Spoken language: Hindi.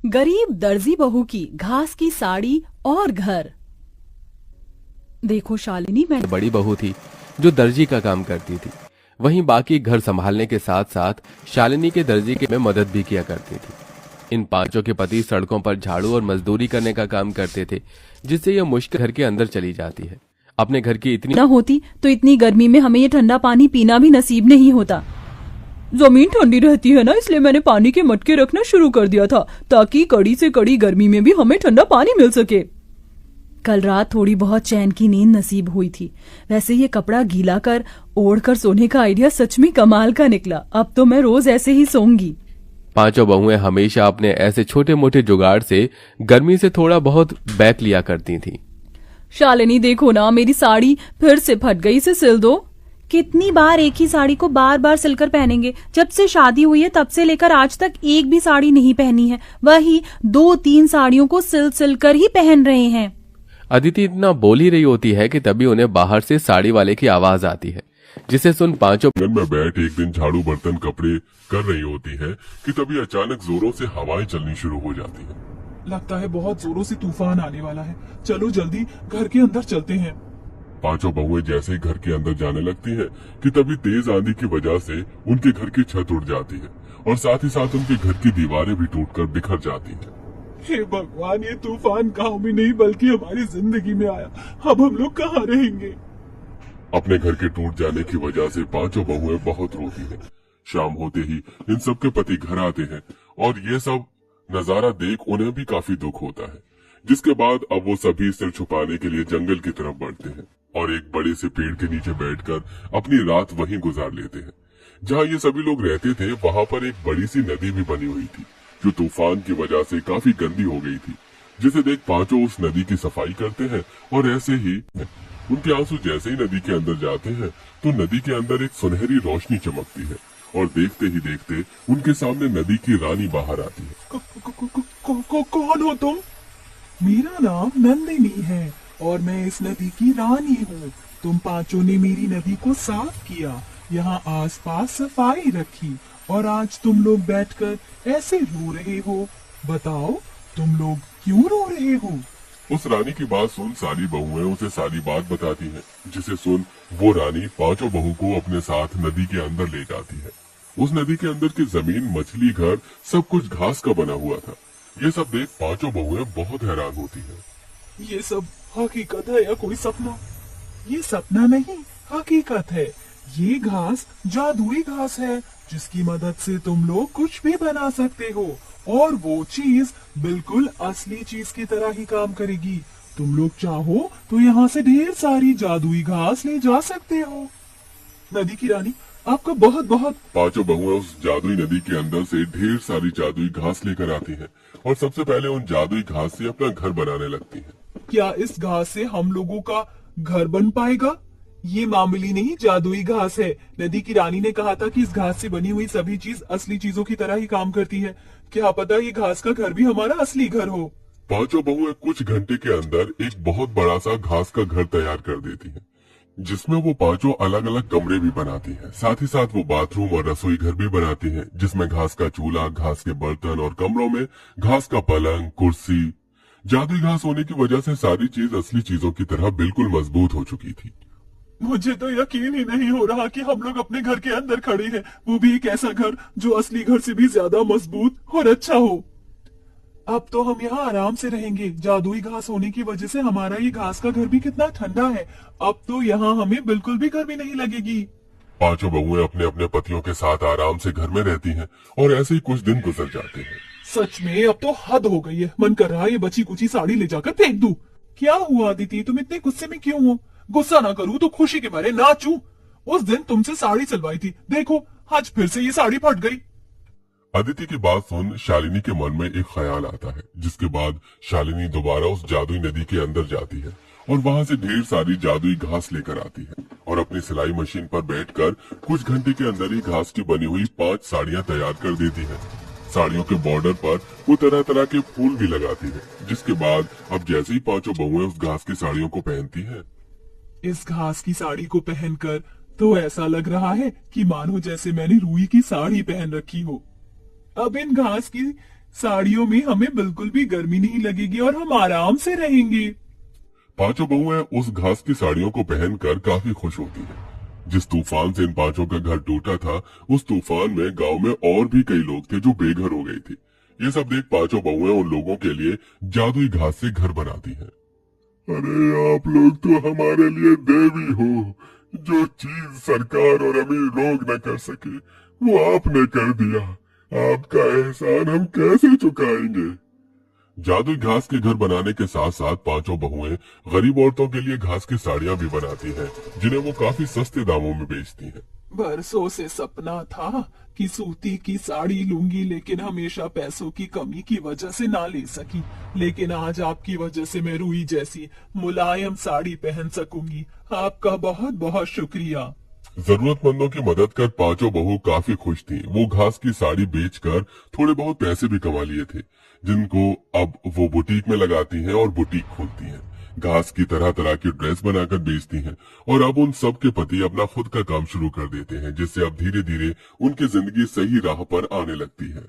गरीब दर्जी बहू की घास की साड़ी और घर। देखो शालिनी, मैं बड़ी बहू थी जो दर्जी का काम करती थी। वहीं बाकी घर संभालने के साथ साथ शालिनी के दर्जी के में मदद भी किया करती थी। इन पांचों के पति सड़कों पर झाड़ू और मजदूरी करने का काम करते थे, जिससे यह मुश्किल घर के अंदर चली जाती है। अपने घर की इतनी न होती तो इतनी गर्मी में हमें ये ठंडा पानी पीना भी नसीब नहीं होता। जमीन ठंडी रहती है ना, इसलिए मैंने पानी के मटके रखना शुरू कर दिया था ताकि कड़ी से कड़ी गर्मी में भी हमें ठंडा पानी मिल सके। कल रात थोड़ी बहुत चैन की नींद नसीब हुई थी। वैसे ये कपड़ा गीला कर ओढ़ कर सोने का आइडिया सच में कमाल का निकला। अब तो मैं रोज ऐसे ही सोऊंगी। पांचों बहुएं हमेशा अपने ऐसे छोटे मोटे जुगाड़ से गर्मी से थोड़ा बहुत बैक लिया करती थीं। शालिनी देखो ना, मेरी साड़ी फिर से फट गई, इसे सिल दो। कितनी बार एक ही साड़ी को बार बार सिलकर पहनेंगे? जब से शादी हुई है तब से लेकर आज तक एक भी साड़ी नहीं पहनी है। वही 2-3 साड़ियों को सिल सिल कर ही पहन रहे हैं। अदिति इतना बोल ही रही होती है कि तभी उन्हें बाहर से साड़ी वाले की आवाज आती है, जिसे सुन पांचों में बैठ एक दिन झाड़ू बर्तन कपड़े कर रही होती है कि तभी अचानक जोरों से हवाएं चलनी शुरू हो जाती है। लगता है बहुत जोरों से तूफान आने वाला है। चलो जल्दी घर के अंदर चलते हैं। पांचों बहुएं जैसे ही घर के अंदर जाने लगती हैं कि तभी तेज आंधी की वजह से उनके घर की छत उड़ जाती है और साथ ही साथ उनके घर की दीवारें भी टूटकर बिखर जाती हैं। हे भगवान, ये तूफान गांव में नहीं बल्कि हमारी जिंदगी में आया। अब हम लोग कहाँ रहेंगे? अपने घर के टूट जाने की वजह से पांचों बहुएं बहुत रोती हैं। शाम होते ही इन सबके पति घर आते हैं और ये सब नजारा देख उन्हें भी काफी दुख होता है, जिसके बाद अब वो सभी सिर छुपाने के लिए जंगल की तरफ बढ़ते हैं और एक बड़े से पेड़ के नीचे बैठकर अपनी रात वहीं गुजार लेते हैं। जहाँ ये सभी लोग रहते थे वहाँ पर एक बड़ी सी नदी भी बनी हुई थी, जो तूफान की वजह से काफी गंदी हो गई थी, जिसे देख पांचों उस नदी की सफाई करते हैं। और ऐसे ही उनके आंसू जैसे ही नदी के अंदर जाते हैं तो नदी के अंदर एक सुनहरी रोशनी चमकती है और देखते ही देखते उनके सामने नदी की रानी बाहर आती है। कौन हो तुम? मेरा नाम नंदिनी है और मैं इस नदी की रानी हूँ। तुम पांचों ने मेरी नदी को साफ किया, यहाँ आसपास सफाई रखी और आज तुम लोग बैठकर ऐसे रो रहे हो। बताओ, तुम लोग क्यों रो रहे हो? उस रानी की बात सुन सारी बहुएं उसे सारी बात बताती हैं, जिसे सुन वो रानी पांचों बहू को अपने साथ नदी के अंदर ले जाती है। उस नदी के अंदर की जमीन, मछली घर सब कुछ घास का बना हुआ था। ये सब देख पांचों बहुएं बहुत हैरान होती हैं। ये सब हकीकत है या कोई सपना? ये सपना नहीं, हकीकत है। ये घास जादुई घास है जिसकी मदद से तुम लोग कुछ भी बना सकते हो और वो चीज बिल्कुल असली चीज की तरह ही काम करेगी। तुम लोग चाहो तो यहाँ से ढेर सारी जादुई घास ले जा सकते हो। नदी की रानी, आपका बहुत बहुत। पांचों बहुएं उस जादुई नदी के अंदर से ढेर सारी जादुई घास लेकर आती हैं और सबसे पहले उन जादुई घास से अपना घर बनाने लगती हैं। क्या इस घास से हम लोगों का घर बन पाएगा? ये मामूली नहीं जादुई घास है। नदी की रानी ने कहा था कि इस घास से बनी हुई सभी चीज असली चीजों की तरह ही काम करती है। क्या पता ये घास का घर भी हमारा असली घर हो। पांचों बहुएं कुछ घंटे के अंदर एक बहुत बड़ा सा घास का घर तैयार कर देती हैं, जिसमें वो पांचों अलग अलग कमरे भी बनाती हैं। साथ ही साथ वो बाथरूम और रसोई घर भी बनाती हैं, जिसमें घास का चूल्हा, घास के बर्तन और कमरों में घास का पलंग, कुर्सी। जादुई घास होने की वजह से सारी चीज असली चीजों की तरह बिल्कुल मजबूत हो चुकी थी। मुझे तो यकीन ही नहीं हो रहा कि हम लोग अपने घर के अंदर खड़े हैं, वो भी एक ऐसा घर जो असली घर से भी ज्यादा मजबूत और अच्छा हो। अब तो हम यहाँ आराम से रहेंगे। जादुई घास होने की वजह से हमारा ये घास का घर भी कितना ठंडा है। अब तो यहाँ हमें बिल्कुल भी गर्मी नहीं लगेगी। पांचों बहुएं अपने अपने पतियों के साथ आराम से घर में रहती हैं और ऐसे ही कुछ दिन गुजर जाते हैं। सच में अब तो हद हो गई है। मन कर रहा है ये बची कुची साड़ी ले जाकर फेंक दूं। क्या हुआ अदिति, तुम इतने गुस्से में क्यों हो? गुस्सा ना करूं तो खुशी के मारे नाचूं। उस दिन तुमसे साड़ी सिलवाई थी, देखो आज फिर से ये साड़ी फट गई। अदिति की बात सुन शालिनी के मन में एक ख्याल आता है, जिसके बाद शालिनी दोबारा उस जादुई नदी के अंदर जाती है और वहाँ से ढेर सारी जादुई घास लेकर आती है और अपनी सिलाई मशीन पर बैठकर कुछ घंटे के अंदर ही घास की बनी हुई 5 साड़ियाँ तैयार कर देती है। साड़ियों के बॉर्डर पर वो तरह तरह के फूल भी लगाती है, जिसके बाद अब जैसे ही पांचों बहुएं उस घास की साड़ियों को पहनती है, इस घास की साड़ी को पहनकर तो ऐसा लग रहा है कि मानो जैसे मैंने रुई की साड़ी पहन रखी हो। अब इन घास की साड़ियों में हमें बिल्कुल भी गर्मी नहीं लगेगी और हम आराम से रहेंगे। पांचों बहुएं उस घास की साड़ियों को पहनकर काफी खुश होती हैं। जिस तूफान से इन पांचों का घर टूटा था, उस तूफान में गांव में और भी कई लोग थे जो बेघर हो गए थे। ये सब देख पांचों बहुएं उन लोगों के लिए जादुई घास से घर बनाती हैं। अरे आप लोग तो हमारे लिए देवी हो। जो चीज सरकार और अमीर लोग न कर सके वो आपने कर दिया। आपका एहसान हम कैसे चुकाएंगे। जादुई घास के घर बनाने के साथ साथ पांचों बहुएं गरीब औरतों के लिए घास की साड़ियां भी बनाती हैं, जिन्हें वो काफी सस्ते दामों में बेचती हैं। बरसों से सपना था कि सूती की साड़ी लूंगी, लेकिन हमेशा पैसों की कमी की वजह से ना ले सकी। लेकिन आज आपकी वजह से मैं रुई जैसी मुलायम साड़ी पहन सकूंगी। आपका बहुत बहुत शुक्रिया। जरूरतमंदों की मदद कर पांचों बहू काफी खुश थी। वो घास की साड़ी बेचकर थोड़े बहुत पैसे भी कमा लिए थे, जिनको अब वो बुटीक में लगाती हैं और बुटीक खोलती हैं। घास की तरह तरह की ड्रेस बनाकर बेचती हैं और अब उन सब के पति अपना खुद का काम शुरू कर देते हैं, जिससे अब धीरे धीरे उनकी जिंदगी सही राह पर आने लगती है।